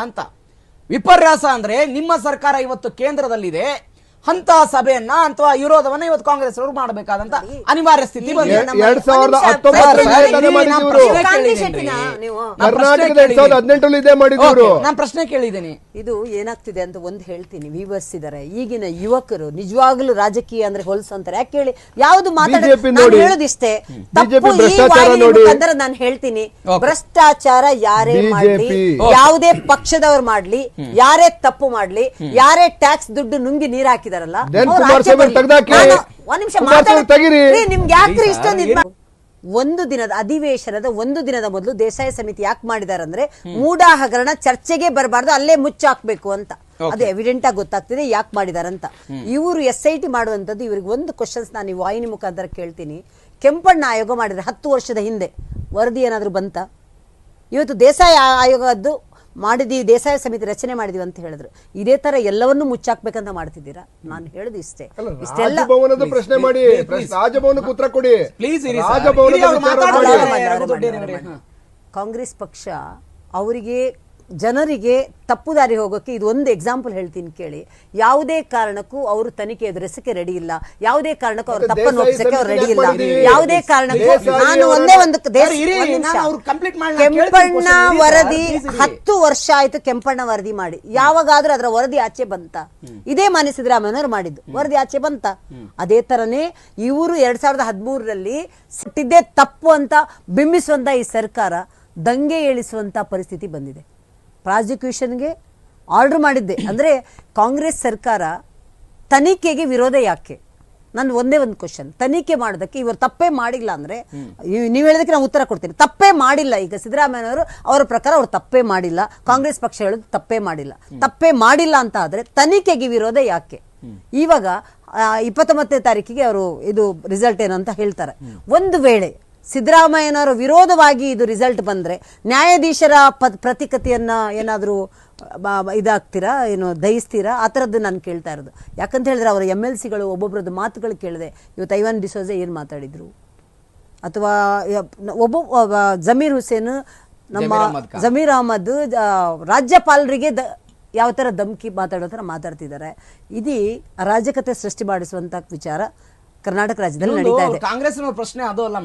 ಅಂತ ವಿಪರ್ಯಾಸ ಅಂದ್ರೆ ನಿಮ್ಮ ಸರ್ಕಾರ ಇವತ್ತು ಕೇಂದ್ರದಲ್ಲಿದೆ ಅಂತ ಸಭೆಯನ್ನ ಅಥವಾ ವಿರೋಧವನ್ನ ಇವತ್ತು ಕಾಂಗ್ರೆಸ್ ಅವರು ಮಾಡಬೇಕಾದಂತ ಅನಿವಾರ್ಯ ಸ್ಥಿತಿ ಬಂದಿದೆ. 2019 ನಾನು ಪ್ರಶ್ನೆ ಕೇಳಿದ್ದೇನೆ. ಇದು ಏನಾಗ್ತಿದೆ ಅಂತ ಒಂದು ಹೇಳ್ತೀನಿ. ವ್ಯೂವರ್ಸ್ ಇದಾರೆ, ಈಗಿನ ಯುವಕರು ನಿಜವಾಗ್ಲೂ ರಾಜಕೀಯ ಅಂದ್ರೆ ಹೊಲಸು ಅಂತಾರೆ. ಯಾಕೆ ಹೇಳಿ, ಯಾವ್ದು ಮಾತಾಡೋದು ಹೇಳೋದಿಷ್ಟೇ ತಪ್ಪು. ಅಂದ್ರೆ ನಾನು ಹೇಳ್ತೀನಿ, ಭ್ರಷ್ಟಾಚಾರ ಯಾರೇ ಮಾಡ್ಲಿ, ಯಾವುದೇ ಪಕ್ಷದವ್ರು ಮಾಡ್ಲಿ, ಯಾರೇ ತಪ್ಪು ಮಾಡ್ಲಿ, ಯಾರೇ ಟ್ಯಾಕ್ಸ್ ದುಡ್ಡು ನುಂಗಿ ನೀರ್ ಹಾಕಿದಾರಲ್ಲ, ಒಂದ್ ನಿಮಿಷ ನಿಮ್ಗೆ ಯಾಕ್ರಿ ಇಷ್ಟೊಂದು ಒಂದು ದಿನದ ಅಧಿವೇಶನದ ಒಂದು ದಿನದ ಮೊದಲು ದೇಸಾಯಿ ಸಮಿತಿ ಯಾಕೆ ಮಾಡಿದಾರೆ ಅಂದ್ರೆ ಮೂಢ ಹಗರಣ ಚರ್ಚೆಗೆ ಬರಬಾರ್ದು, ಅಲ್ಲೇ ಮುಚ್ಚಾಕ್ಬೇಕು ಅಂತ. ಅದು ಎವಿಡೆಂಟ್ ಆಗಿ ಗೊತ್ತಾಗ್ತಿದೆ ಯಾಕೆ ಮಾಡಿದಾರಂತ. ಇವರು SIT ಮಾಡುವಂತದ್ದು. ಇವ್ರಿಗೆ ಒಂದು ಕ್ವಶನ್ಸ್ ನಾನು ಈ ವಾಹಿನಿ ಮುಖಾಂತರ ಕೇಳ್ತೀನಿ. ಕೆಂಪಣ್ಣ ಆಯೋಗ ಮಾಡಿದ್ರೆ 10 ವರ್ಷದ ಹಿಂದೆ ವರದಿ ಏನಾದ್ರು ಬಂತ? ಇವತ್ತು ದೇಸಾಯಿ ಆಯೋಗದ್ದು ಮಾಡಿದ್ವಿ, ದೇಸಾಯಿ ಸಮಿತಿ ರಚನೆ ಮಾಡಿದ್ವಿ ಅಂತ ಹೇಳಿದ್ರು. ಇದೇ ತರ ಎಲ್ಲವನ್ನೂ ಮುಚ್ಚಾಕ್ಬೇಕಂತ ಮಾಡ್ತಿದ್ದೀರಾ? ನಾನು ಹೇಳುದು ಇಷ್ಟೇ. ಇಷ್ಟೆಲ್ಲ ಪ್ರಶ್ನೆ ಮಾಡಿ, ರಾಜಭವನಕ್ಕೆ ಉತ್ತರ ಕೊಡಿ. ಕಾಂಗ್ರೆಸ್ ಪಕ್ಷ ಅವರಿಗೆ ಜನರಿಗೆ ತಪ್ಪು ದಾರಿ ಹೋಗೋಕೆ ಇದು ಒಂದು ಎಕ್ಸಾಂಪಲ್ ಹೇಳ್ತೀನಿ ಕೇಳಿ. ಯಾವುದೇ ಕಾರಣಕ್ಕೂ ಅವರು ತನಿಖೆ ಎದುರಿಸಕ್ಕೆ ರೆಡಿ ಇಲ್ಲ, ಯಾವುದೇ ಕಾರಣಕ್ಕೂ ಅವರು ತಪ್ಪನ್ನು ಒಪ್ಪಿಸಕ್ಕೆ ಅವ್ರು ರೆಡಿ ಇಲ್ಲ, ಯಾವುದೇ ಕಾರಣಕ್ಕೂ. ನಾನು ಒಂದೇ ಒಂದು ಕೆಂಪಣ್ಣ ವರದಿ 10 ವರ್ಷ ಆಯ್ತು. ಕೆಂಪಣ್ಣ ವರದಿ ಮಾಡಿ ಯಾವಾಗಾದ್ರೂ ಅದರ ವರದಿ ಆಚೆ ಬಂತ? ಇದೇ ಮಾನ್ಯ ಸಿದ್ದರಾಮಯ್ಯನವರು ಮಾಡಿದ್ದು ವರದಿ ಆಚೆ ಬಂತ? ಅದೇ ತರನೇ ಇವರು 2013ರಲ್ಲಿ ಸಿಟ್ಟಿದ್ದೇ ತಪ್ಪು ಅಂತ ಬಿಂಬಿಸುವಂತ ಈ ಸರ್ಕಾರ ದಂಗೆ ಏಳಿಸುವಂತ ಪರಿಸ್ಥಿತಿ ಬಂದಿದೆ. ಪ್ರಾಸಿಕ್ಯೂಷನ್ಗೆ ಆರ್ಡರ್ ಮಾಡಿದ್ದೆ ಅಂದ್ರೆ ಕಾಂಗ್ರೆಸ್ ಸರ್ಕಾರ ತನಿಖೆಗೆ ವಿರೋಧ ಯಾಕೆ? ನಾನು ಒಂದೇ ಒಂದು ಕ್ವಶನ್, ತನಿಖೆ ಮಾಡೋದಕ್ಕೆ ಇವರು ತಪ್ಪೇ ಮಾಡಿಲ್ಲ ಅಂದ್ರೆ, ನೀವು ಹೇಳಿದಕ್ಕೆ ನಾನು ಉತ್ತರ ಕೊಡ್ತೀನಿ. ತಪ್ಪೇ ಮಾಡಿಲ್ಲ. ಈಗ ಸಿದ್ದರಾಮಯ್ಯನವರು ಅವರ ಪ್ರಕಾರ ಅವ್ರು ತಪ್ಪೇ ಮಾಡಿಲ್ಲ, ಕಾಂಗ್ರೆಸ್ ಪಕ್ಷ ಹೇಳೋದು ತಪ್ಪೇ ಮಾಡಿಲ್ಲ. ತಪ್ಪೇ ಮಾಡಿಲ್ಲ ಅಂತ ಆದ್ರೆ ತನಿಖೆಗೆ ವಿರೋಧ ಯಾಕೆ? ಇವಾಗ 29ನೇ ತಾರೀಕಿಗೆ ಅವರು ಇದು ರಿಸಲ್ಟ್ ಏನು ಅಂತ ಹೇಳ್ತಾರೆ. ಒಂದು ವೇಳೆ ಸಿದ್ದರಾಮಯ್ಯನವರ ವಿರೋಧವಾಗಿ ಇದು ರಿಸಲ್ಟ್ ಬಂದ್ರೆ ನ್ಯಾಯಾಧೀಶರ ಪ್ರತಿಕತೆಯನ್ನ ಏನಾದರೂ ಇದಾಗ್ತೀರಾ, ಏನು ದಹಿಸ್ತೀರಾ? ಆ ಥರದ್ದು ನಾನು ಕೇಳ್ತಾ ಇರೋದು. ಯಾಕಂತ ಹೇಳಿದ್ರೆ ಅವರ MLCಗಳು ಒಬ್ಬೊಬ್ರದ್ದು ಮಾತುಗಳು ಕೇಳಿದೆ. ಇವತ್ತು ಐವಾನ್ ಡಿಸೋಜ ಏನು ಮಾತಾಡಿದ್ರು, ಅಥವಾ ಜಮೀರ್ ಹುಸೇನ್, ನಮ್ಮ ಜಮೀರ್ ಅಹಮದ್ ರಾಜ್ಯಪಾಲರಿಗೆ ಯಾವ ಥರ ಧಮ್ಕಿ ಮಾತಾಡೋ ಥರ ಮಾತಾಡ್ತಿದ್ದಾರೆ. ಇದು ಅರಾಜಕತೆ ಸೃಷ್ಟಿ ಮಾಡಿಸುವಂತ ವಿಚಾರ ಕರ್ನಾಟಕ ರಾಜ್ಯದಲ್ಲಿ ನಡೀತಾ ಇದೆ. ಕಾಂಗ್ರೆಸ್ನ ಪ್ರಶ್ನೆ ಅದು ಅಲ್ಲ.